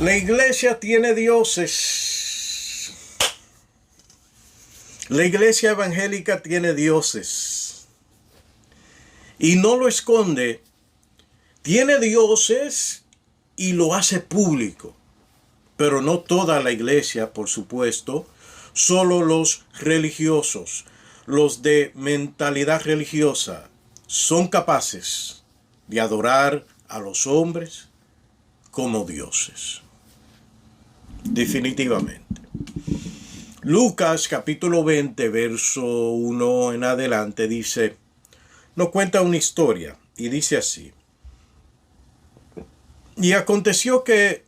La iglesia tiene dioses. La iglesia evangélica tiene dioses. Y no lo esconde. Tiene dioses y lo hace público. Pero no toda la iglesia, por supuesto. Solo los religiosos, los de mentalidad religiosa, son capaces de adorar a los hombres como dioses. Definitivamente. Lucas capítulo 20, verso 1 en adelante dice, nos cuenta una historia y dice así. Y aconteció que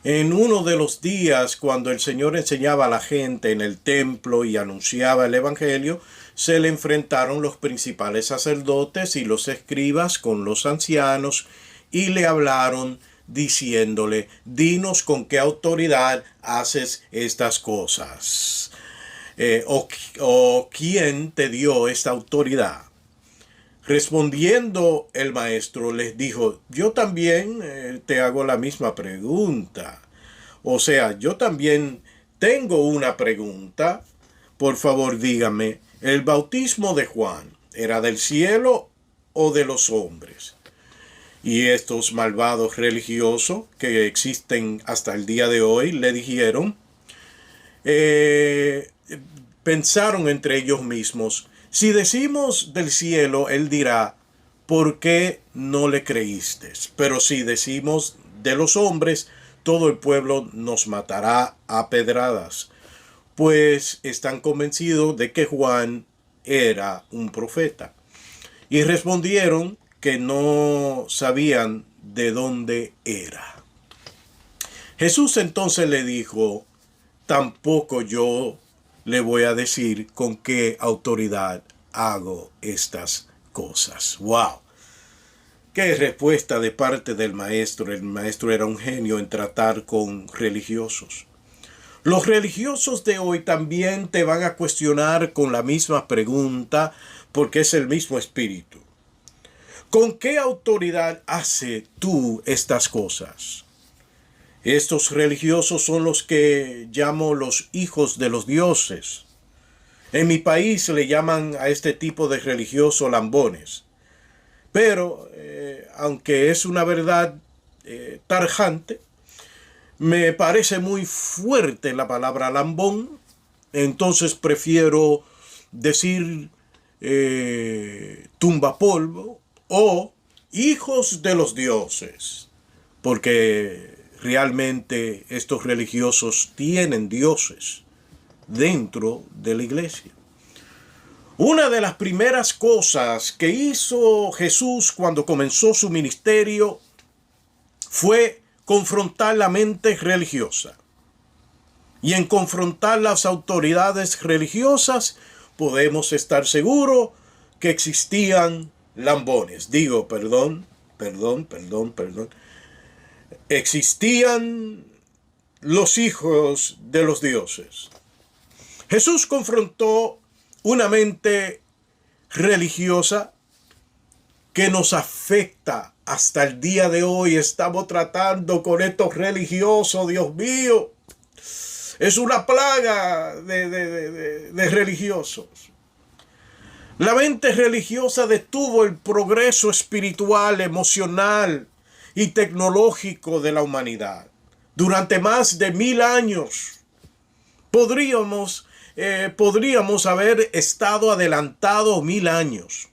en uno de los días cuando el Señor enseñaba a la gente en el templo y anunciaba el evangelio, se le enfrentaron los principales sacerdotes y los escribas con los ancianos y le hablaron diciéndole, dinos con qué autoridad haces estas cosas. O quién te dio esta autoridad. Respondiendo el maestro les dijo, yo también te hago la misma pregunta. O sea, yo también tengo una pregunta. Por favor, dígame, ¿el bautismo de Juan era del cielo o de los hombres? Y estos malvados religiosos que existen hasta el día de hoy le dijeron, pensaron entre ellos mismos, si decimos del cielo, él dirá, ¿por qué no le creíste? Pero si decimos de los hombres, todo el pueblo nos matará a pedradas, pues están convencidos de que Juan era un profeta. Y respondieron que no sabían de dónde era. Jesús entonces le dijo, tampoco yo le voy a decir con qué autoridad hago estas cosas. ¡Wow! ¡Qué respuesta de parte del maestro! El maestro era un genio en tratar con religiosos. Los religiosos de hoy también te van a cuestionar con la misma pregunta porque es el mismo espíritu. ¿Con qué autoridad hace tú estas cosas? Estos religiosos son los que llamo los hijos de los dioses. En mi país le llaman a este tipo de religiosos lambones. Pero, aunque es una verdad tarjante, me parece muy fuerte la palabra lambón. Entonces prefiero decir tumbapolvo o hijos de los dioses. Porque realmente estos religiosos tienen dioses dentro de la iglesia. Una de las primeras cosas que hizo Jesús cuando comenzó su ministerio fue confrontar la mente religiosa. Y en confrontar las autoridades religiosas podemos estar seguros que existían lambones. Existían los hijos de los dioses. Jesús confrontó una mente religiosa que nos afecta hasta el día de hoy. Estamos tratando con estos religiosos, Dios mío. Es una plaga de religiosos. La mente religiosa detuvo el progreso espiritual, emocional y tecnológico de la humanidad. Durante más de 1000 años podríamos haber estado adelantados 1000 años,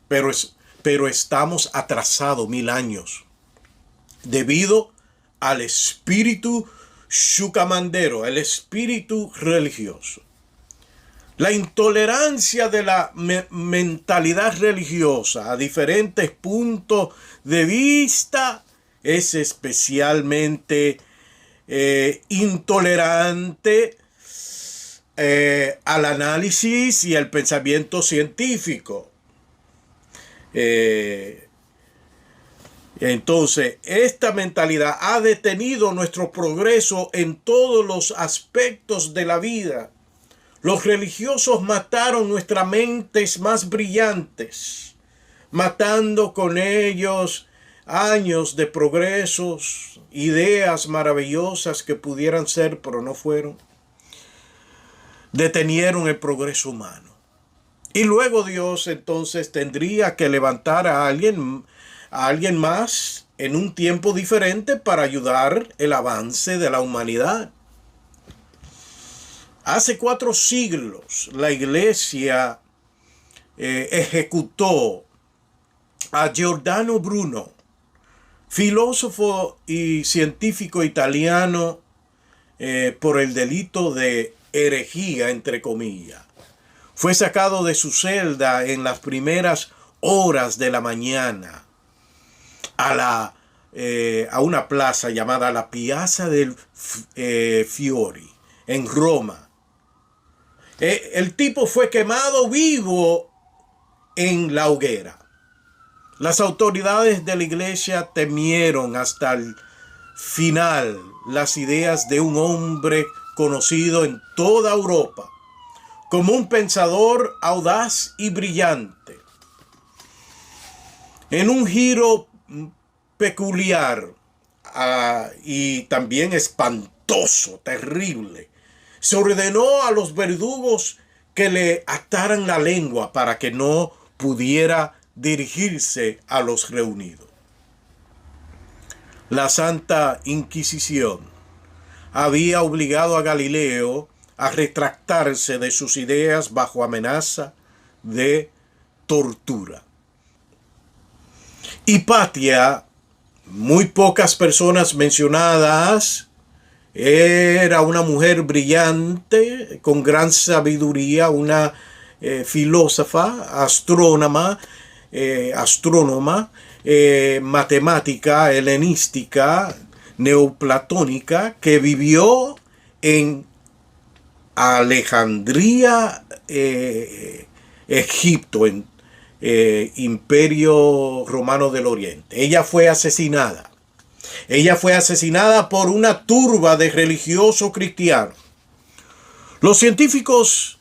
pero estamos atrasados 1000 años debido al espíritu chucamandero, el espíritu religioso. La intolerancia de la mentalidad religiosa a diferentes puntos de vista es especialmente intolerante al análisis y al pensamiento científico. Entonces, esta mentalidad ha detenido nuestro progreso en todos los aspectos de la vida. Los religiosos mataron nuestras mentes más brillantes, matando con ellos años de progresos, ideas maravillosas que pudieran ser, pero no fueron, detenieron el progreso humano. Y luego Dios entonces tendría que levantar a alguien más en un tiempo diferente para ayudar el avance de la humanidad. Hace 4 siglos la iglesia ejecutó a Giordano Bruno, filósofo y científico italiano, por el delito de herejía, entre comillas. Fue sacado de su celda en las primeras horas de la mañana a una plaza llamada la Piazza del Fiori, en Roma. El tipo fue quemado vivo en la hoguera. Las autoridades de la iglesia temieron hasta el final las ideas de un hombre conocido en toda Europa como un pensador audaz y brillante. En un giro peculiar y también espantoso, terrible, se ordenó a los verdugos que le ataran la lengua para que no pudiera dirigirse a los reunidos. La Santa Inquisición había obligado a Galileo a retractarse de sus ideas bajo amenaza de tortura. Hipatia, muy pocas personas mencionadas, era una mujer brillante, con gran sabiduría, una filósofa, astrónoma, matemática, helenística, neoplatónica, que vivió en Alejandría, Egipto, en Imperio Romano del Oriente. Ella fue asesinada. Ella fue asesinada por una turba de religiosos cristianos. Los científicos,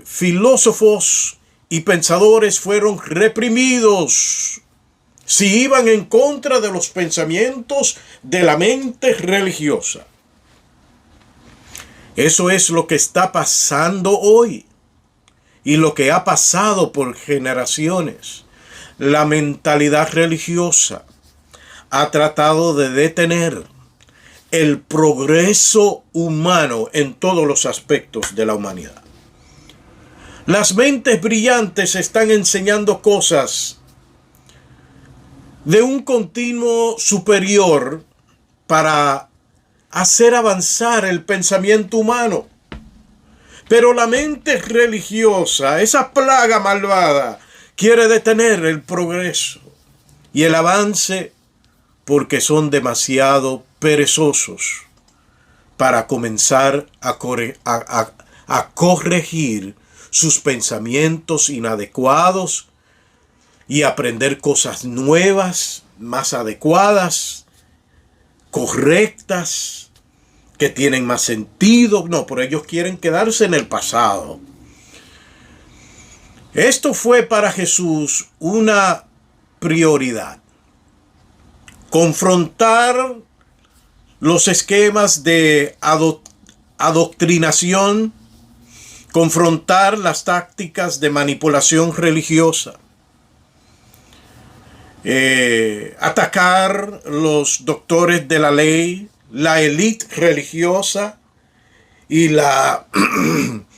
filósofos y pensadores fueron reprimidos si iban en contra de los pensamientos de la mente religiosa. Eso es lo que está pasando hoy y lo que ha pasado por generaciones. La mentalidad religiosa ha tratado de detener el progreso humano en todos los aspectos de la humanidad. Las mentes brillantes están enseñando cosas de un continuo superior para hacer avanzar el pensamiento humano. Pero la mente religiosa, esa plaga malvada, quiere detener el progreso y el avance porque son demasiado perezosos para comenzar a corregir sus pensamientos inadecuados y aprender cosas nuevas, más adecuadas, correctas, que tienen más sentido. No, pero ellos quieren quedarse en el pasado. Esto fue para Jesús una prioridad. Confrontar los esquemas de adoctrinación, confrontar las tácticas de manipulación religiosa, atacar los doctores de la ley, la élite religiosa y la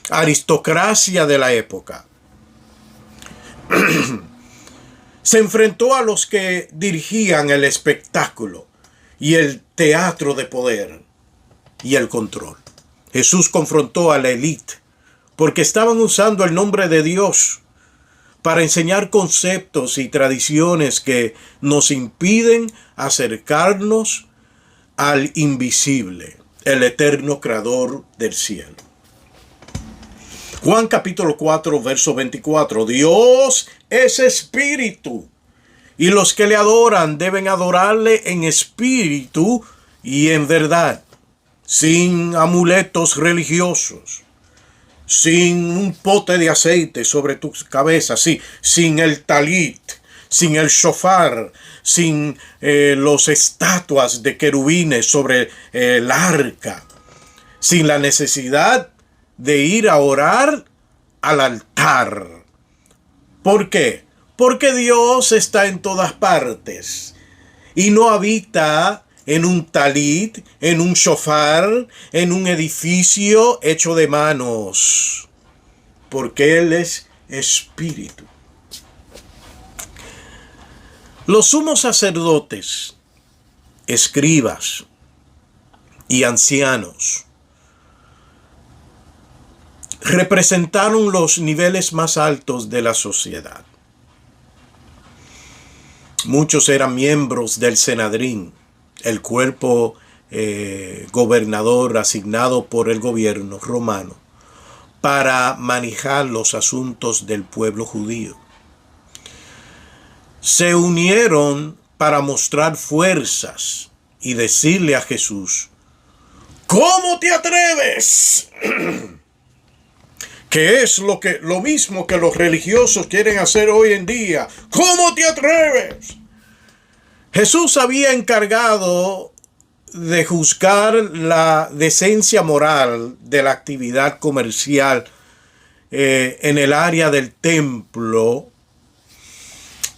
aristocracia de la época. Se enfrentó a los que dirigían el espectáculo y el teatro de poder y el control. Jesús confrontó a la élite porque estaban usando el nombre de Dios para enseñar conceptos y tradiciones que nos impiden acercarnos al invisible, el eterno creador del cielo. Juan capítulo 4, verso 24. Dios es espíritu, y los que le adoran deben adorarle en espíritu y en verdad, sin amuletos religiosos, sin un pote de aceite sobre tu cabeza, sí, sin el talit, sin el shofar, sin los estatuas de querubines sobre el arca, sin la necesidad de ir a orar al altar. ¿Por qué? Porque Dios está en todas partes y no habita en un talit, en un shofar, en un edificio hecho de manos, porque Él es espíritu. Los sumos sacerdotes, escribas y ancianos representaron los niveles más altos de la sociedad. Muchos eran miembros del Senedrín, el cuerpo gobernador asignado por el gobierno romano para manejar los asuntos del pueblo judío. Se unieron para mostrar fuerzas y decirle a Jesús: ¿cómo te atreves? Que es lo mismo que los religiosos quieren hacer hoy en día. ¿Cómo te atreves? Jesús había encargado de juzgar la decencia moral de la actividad comercial en el área del templo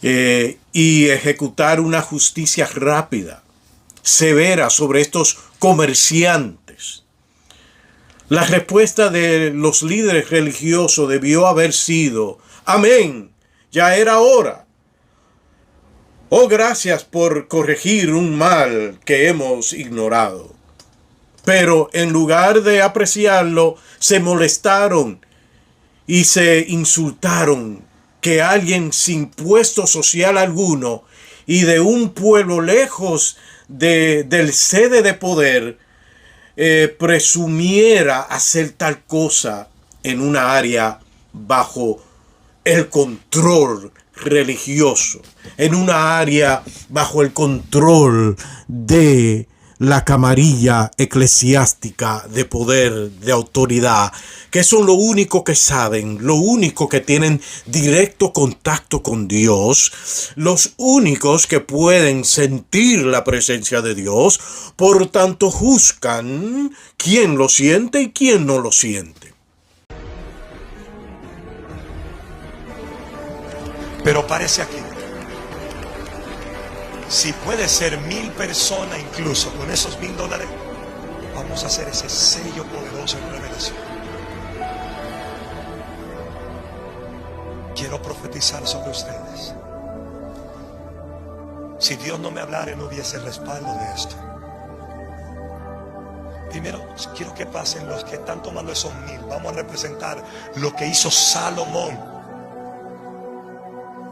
y ejecutar una justicia rápida, severa sobre estos comerciantes. La respuesta de los líderes religiosos debió haber sido: amén, ya era hora. Oh, gracias por corregir un mal que hemos ignorado. Pero en lugar de apreciarlo, se molestaron y se insultaron que alguien sin puesto social alguno y de un pueblo lejos del sede de poder presumiera hacer tal cosa en una área bajo el control religioso, en una área bajo el control de la camarilla eclesiástica de poder, de autoridad, que son lo único que saben, lo único que tienen directo contacto con Dios, los únicos que pueden sentir la presencia de Dios, por tanto juzgan quién lo siente y quién no lo siente. Pero parece aquí, si puede ser 1000 personas incluso con esos $1000, vamos a hacer ese sello poderoso en revelación. Quiero profetizar sobre ustedes. Si Dios no me hablara, no hubiese respaldo de esto. Primero, quiero que pasen los que están tomando esos 1000. Vamos a representar lo que hizo Salomón.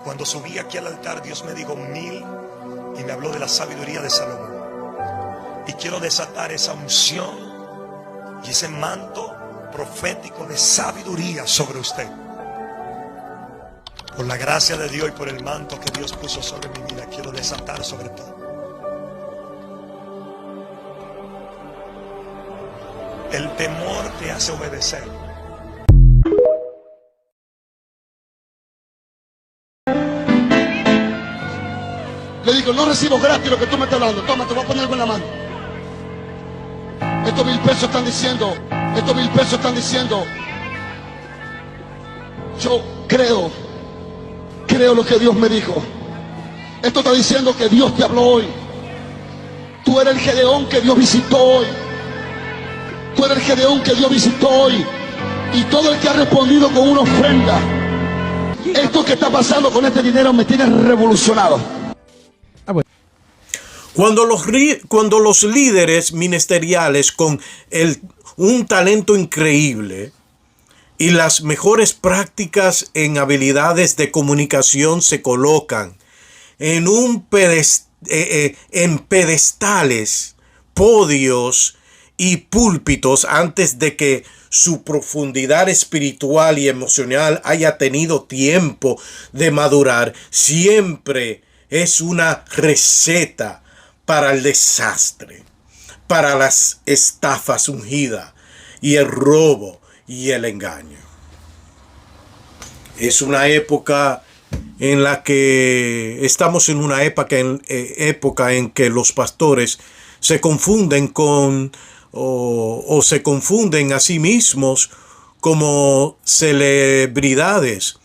Cuando subí aquí al altar, Dios me dijo 1000 y me habló de la sabiduría de Salomón. Y quiero desatar esa unción y ese manto profético de sabiduría sobre usted. Por la gracia de Dios y por el manto que Dios puso sobre mi vida, quiero desatar sobre todo. El temor te hace obedecer. Le digo: no recibo gratis lo que tú me estás hablando. Toma, te voy a poner algo en la mano. Estos 1000 pesos están diciendo, yo creo lo que Dios me dijo. Esto está diciendo que Dios te habló hoy. Tú eres el Gedeón que Dios visitó hoy. Y todo el que ha respondido con una ofrenda. Esto que está pasando con este dinero me tiene revolucionado. Cuando los líderes ministeriales con un talento increíble y las mejores prácticas en habilidades de comunicación se colocan en pedestales, podios y púlpitos antes de que su profundidad espiritual y emocional haya tenido tiempo de madurar, siempre es una receta para el desastre, para las estafas ungidas y el robo y el engaño. Es una época en la que estamos en una época en que los pastores se confunden o se confunden a sí mismos como celebridades.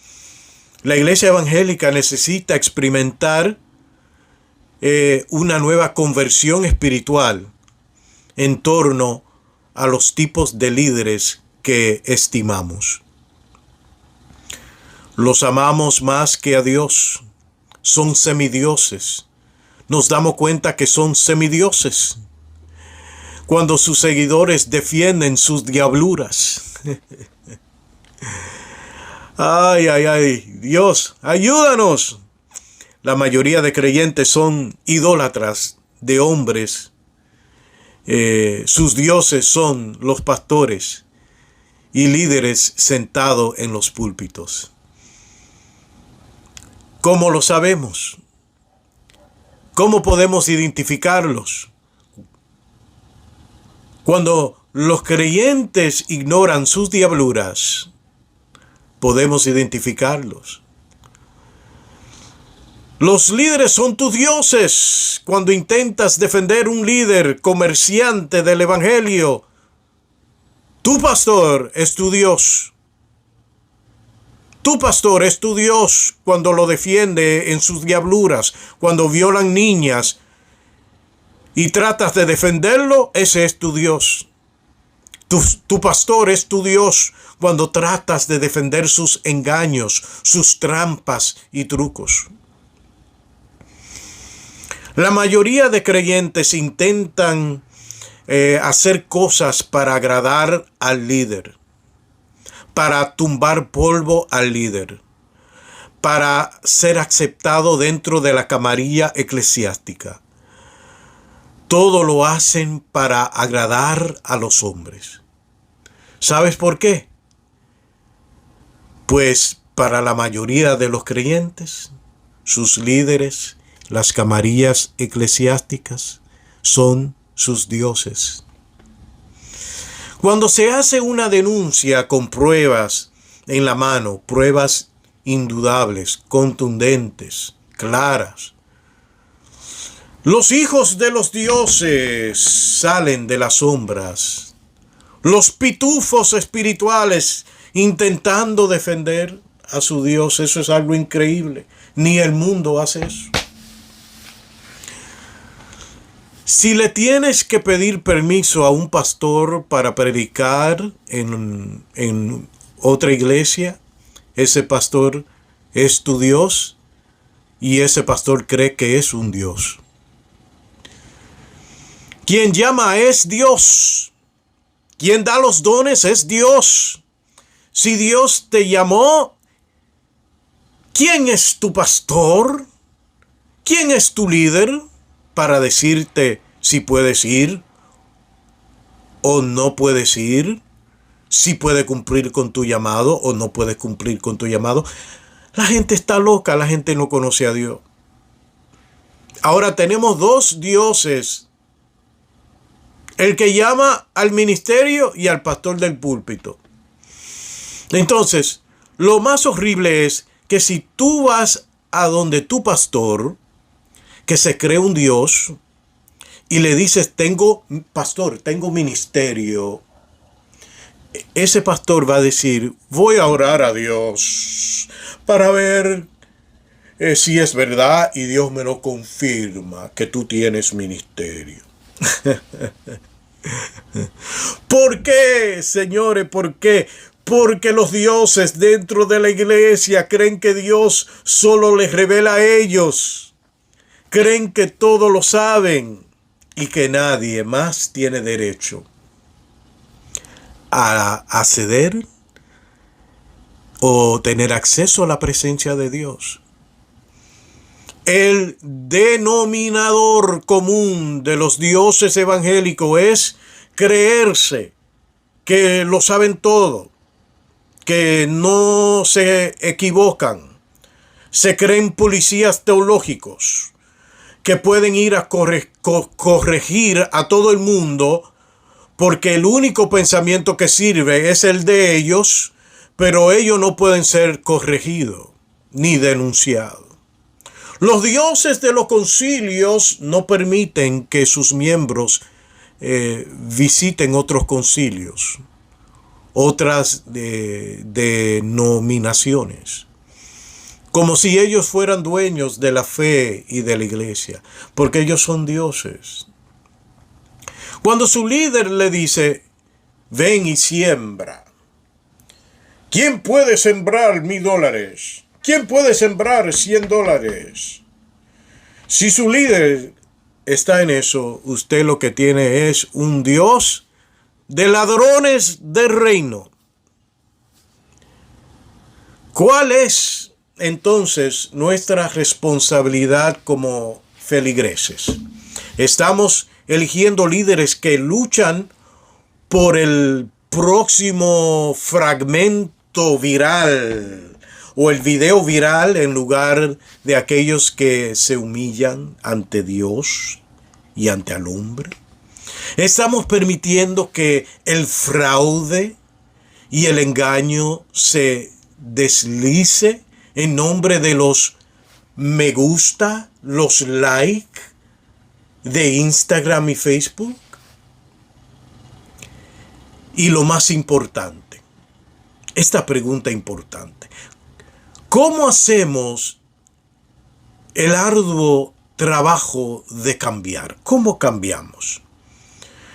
La iglesia evangélica necesita experimentar una nueva conversión espiritual en torno a los tipos de líderes que estimamos. Los amamos más que a Dios. Son semidioses. Nos damos cuenta que son semidioses cuando sus seguidores defienden sus diabluras. Ay, ay, ay, Dios, ayúdanos. La mayoría de creyentes son idólatras de hombres. Sus dioses son los pastores y líderes sentados en los púlpitos. ¿Cómo lo sabemos? ¿Cómo podemos identificarlos? Cuando los creyentes ignoran sus diabluras, podemos identificarlos. Los líderes son tus dioses. Cuando intentas defender un líder comerciante del evangelio, tu pastor es tu Dios. Tu pastor es tu Dios cuando lo defiende en sus diabluras, cuando violan niñas y tratas de defenderlo, ese es tu Dios. Tu pastor es tu Dios cuando tratas de defender sus engaños, sus trampas y trucos. La mayoría de creyentes intentan hacer cosas para agradar al líder, para tumbar polvo al líder, para ser aceptado dentro de la camarilla eclesiástica. Todo lo hacen para agradar a los hombres. ¿Sabes por qué? Pues para la mayoría de los creyentes, sus líderes, las camarillas eclesiásticas, son sus dioses. Cuando se hace una denuncia con pruebas en la mano, pruebas indudables, contundentes, claras, los hijos de los dioses salen de las sombras. Los pitufos espirituales intentando defender a su Dios. Eso es algo increíble. Ni el mundo hace eso. Si le tienes que pedir permiso a un pastor para predicar en otra iglesia, ese pastor es tu Dios y ese pastor cree que es un Dios. Quien llama es Dios. Quien da los dones es Dios. Si Dios te llamó, ¿quién es tu pastor? ¿Quién es tu líder para decirte si puedes ir o no puedes ir? Si puede cumplir con tu llamado o no puedes cumplir con tu llamado. La gente está loca, la gente no conoce a Dios. Ahora tenemos dos dioses. El que llama al ministerio y al pastor del púlpito. Entonces, lo más horrible es que si tú vas a donde tu pastor, que se cree un Dios, y le dices, tengo ministerio, ese pastor va a decir, voy a orar a Dios para ver si es verdad y Dios me lo confirma que tú tienes ministerio. ¿Por qué, señores? ¿Por qué? Porque los dioses dentro de la iglesia creen que Dios solo les revela a ellos. Creen que todo lo saben y que nadie más tiene derecho a acceder o tener acceso a la presencia de Dios. El denominador común de los dioses evangélicos es creerse que lo saben todo, que no se equivocan, se creen policías teológicos, que pueden ir a corregir a todo el mundo porque el único pensamiento que sirve es el de ellos, pero ellos no pueden ser corregidos. ni denunciado. Los dioses de los concilios no permiten que sus miembros visiten otros concilios, otras denominaciones, como si ellos fueran dueños de la fe y de la iglesia, porque ellos son dioses. Cuando su líder le dice, ven y siembra, ¿quién puede sembrar $1,000? ¿Quién puede sembrar $100? Si su líder está en eso, usted lo que tiene es un Dios de ladrones del reino. ¿Cuál es entonces nuestra responsabilidad como feligreses? Estamos eligiendo líderes que luchan por el próximo fragmento viral o el video viral en lugar de aquellos que se humillan ante Dios y ante el hombre. Estamos permitiendo que el fraude y el engaño se deslice en nombre de los me gusta, los like de Instagram y Facebook. Y lo más importante, esta pregunta importante, ¿cómo hacemos el arduo trabajo de cambiar? ¿Cómo cambiamos?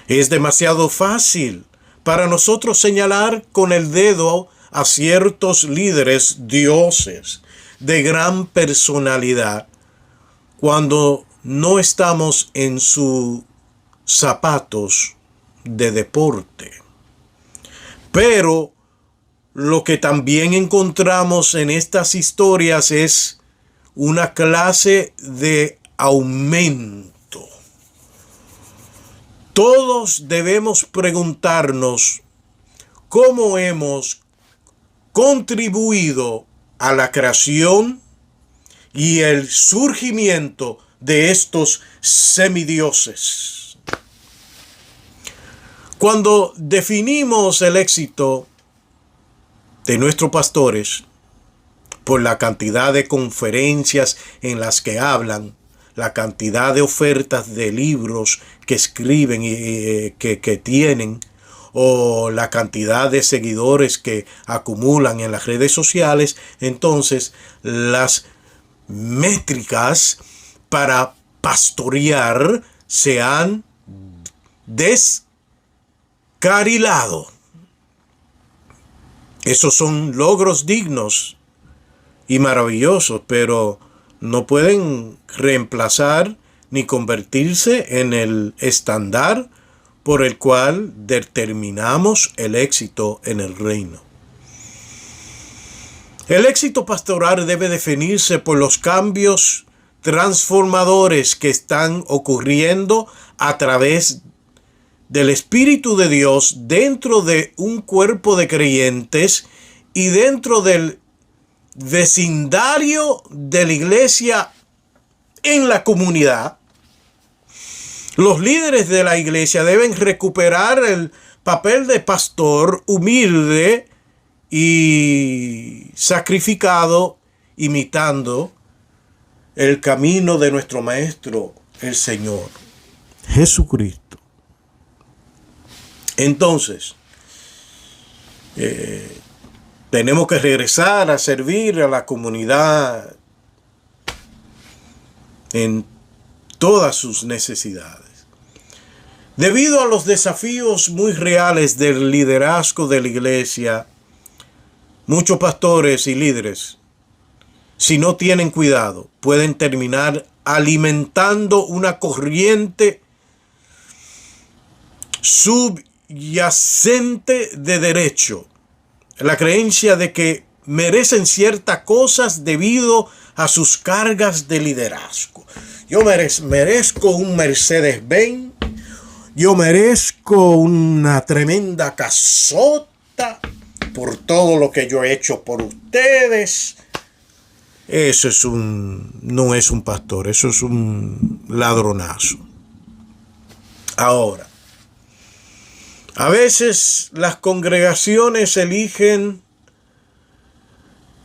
Es demasiado fácil para nosotros señalar con el dedo a ciertos líderes dioses de gran personalidad cuando no estamos en sus zapatos de deporte. Pero lo que también encontramos en estas historias es una clase de aumento. Todos debemos preguntarnos cómo hemos contribuido a la creación y el surgimiento de estos semidioses. Cuando definimos el éxito de nuestros pastores por la cantidad de conferencias en las que hablan, la cantidad de ofertas de libros que escriben y que tienen, o la cantidad de seguidores que acumulan en las redes sociales, entonces las métricas para pastorear se han descarrilado. Esos son logros dignos y maravillosos, pero no pueden reemplazar ni convertirse en el estándar por el cual determinamos el éxito en el reino. El éxito pastoral debe definirse por los cambios transformadores que están ocurriendo a través del Espíritu de Dios dentro de un cuerpo de creyentes y dentro del vecindario de la iglesia en la comunidad. Los líderes de la iglesia deben recuperar el papel de pastor humilde y sacrificado, imitando el camino de nuestro Maestro, el Señor Jesucristo. Entonces, tenemos que regresar a servir a la comunidad en todas sus necesidades. Debido a los desafíos muy reales del liderazgo de la iglesia, muchos pastores y líderes, si no tienen cuidado, pueden terminar alimentando una corriente subyacente de derecho, la creencia de que merecen ciertas cosas debido a sus cargas de liderazgo. Yo merezco un Mercedes-Benz, yo merezco una tremenda casota por todo lo que yo he hecho por ustedes. Eso no es un pastor, eso es un ladronazo. Ahora, a veces las congregaciones eligen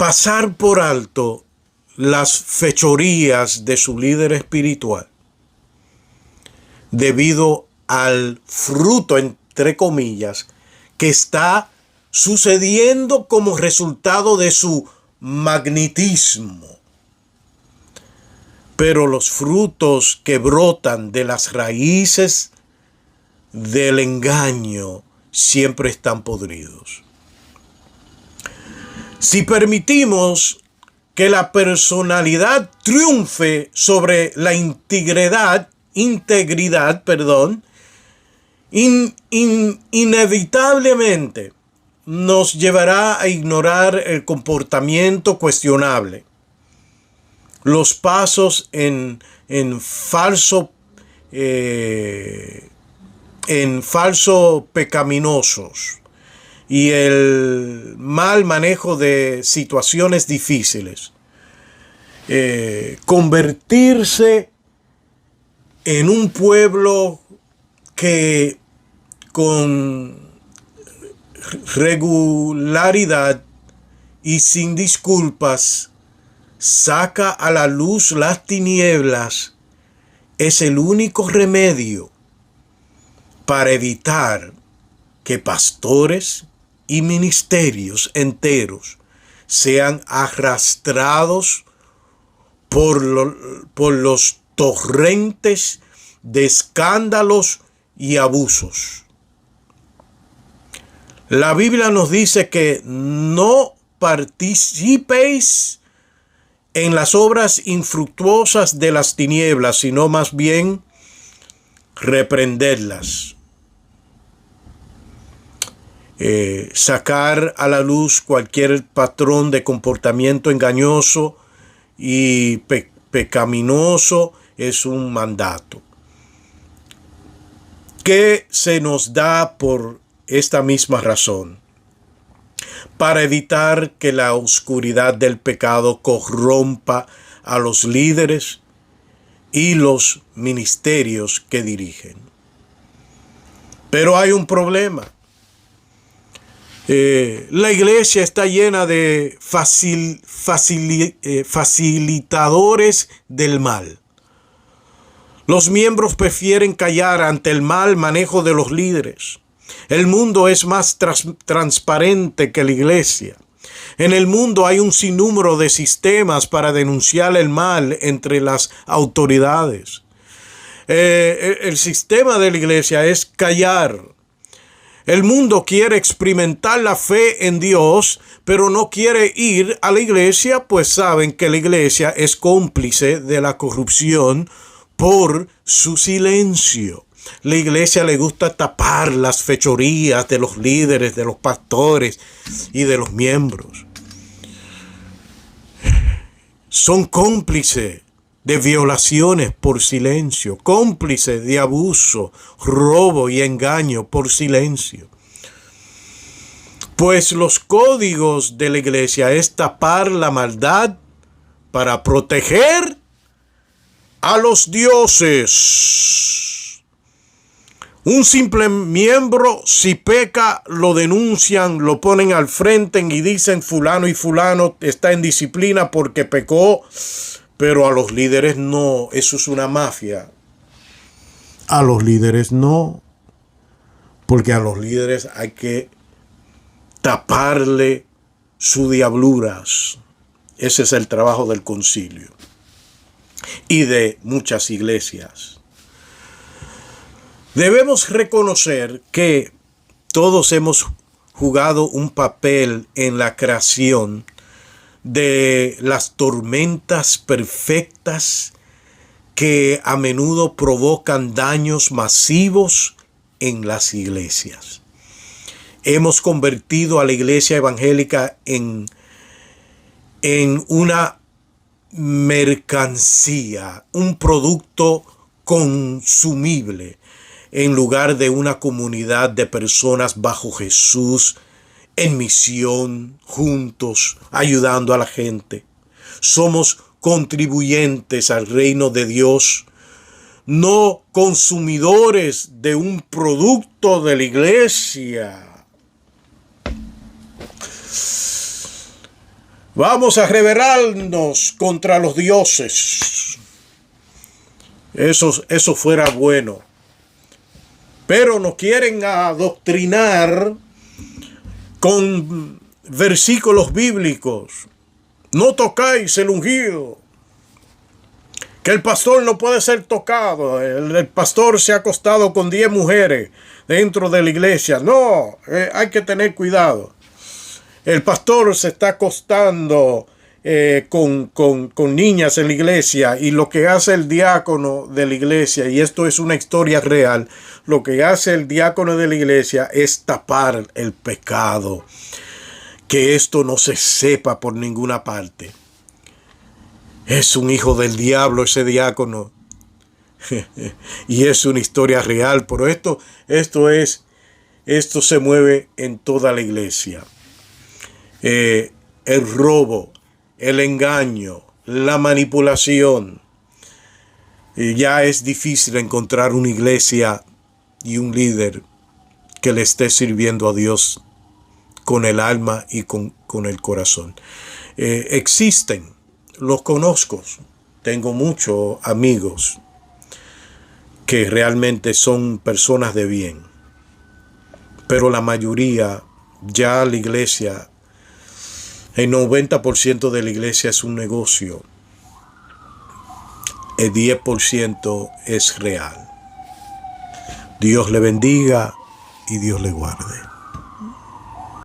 pasar por alto las fechorías de su líder espiritual debido al fruto, entre comillas, que está sucediendo como resultado de su magnetismo. Pero los frutos que brotan de las raíces del engaño siempre están podridos. Si permitimos que la personalidad triunfe sobre la integridad, inevitablemente nos llevará a ignorar el comportamiento cuestionable, los pasos en falso pecaminosos y el mal manejo de situaciones difíciles. Convertirse en un pueblo que con regularidad y sin disculpas saca a la luz las tinieblas es el único remedio para evitar que pastores y ministerios enteros sean arrastrados por los torrentes de escándalos y abusos. La Biblia nos dice que no participéis en las obras infructuosas de las tinieblas, sino más bien reprenderlas. Sacar a la luz cualquier patrón de comportamiento engañoso y pecaminoso es un mandato que se nos da por esta misma razón, para evitar que la oscuridad del pecado corrompa a los líderes y los ministerios que dirigen. Pero hay un problema. La iglesia está llena de facilitadores del mal. Los miembros prefieren callar ante el mal manejo de los líderes. El mundo es más transparente que la iglesia. En el mundo hay un sinnúmero de sistemas para denunciar el mal entre las autoridades. El sistema de la iglesia es callar. El mundo quiere experimentar la fe en Dios, pero no quiere ir a la iglesia, pues saben que la iglesia es cómplice de la corrupción por su silencio. La iglesia le gusta tapar las fechorías de los líderes, de los pastores y de los miembros. Son cómplices de violaciones por silencio, cómplices de abuso, robo y engaño por silencio. Pues los códigos de la iglesia es tapar la maldad para proteger a los dioses. Un simple miembro, si peca, lo denuncian, lo ponen al frente y dicen fulano y fulano está en disciplina porque pecó. Pero a los líderes no, eso es una mafia. A los líderes no, porque a los líderes hay que taparle sus diabluras. Ese es el trabajo del concilio y de muchas iglesias. Debemos reconocer que todos hemos jugado un papel en la creación de las tormentas perfectas que a menudo provocan daños masivos en las iglesias. Hemos convertido a la iglesia evangélica en una mercancía, un producto consumible, en lugar de una comunidad de personas bajo Jesús, en misión, juntos, ayudando a la gente. Somos contribuyentes al reino de Dios, no consumidores de un producto de la iglesia. Vamos a rebelarnos contra los dioses. Eso fuera bueno. Pero nos quieren adoctrinar con versículos bíblicos. No tocáis el ungido. Que el pastor no puede ser tocado. El pastor se ha acostado con 10 mujeres dentro de la iglesia. No, hay que tener cuidado. El pastor se está acostando con niñas en la iglesia, y lo que hace el diácono de la iglesia, y esto es una historia real, lo que hace el diácono de la iglesia es tapar el pecado. Que esto no se sepa por ninguna parte. Es un hijo del diablo ese diácono. Y es una historia real, pero esto se mueve en toda la iglesia. El robo, el engaño, la manipulación. Ya es difícil encontrar una iglesia y un líder que le esté sirviendo a Dios con el alma y con el corazón. Existen, los conozco, tengo muchos amigos que realmente son personas de bien, pero la mayoría, ya la iglesia, el 90% de la iglesia es un negocio, el 10% es real. Dios le bendiga y Dios le guarde.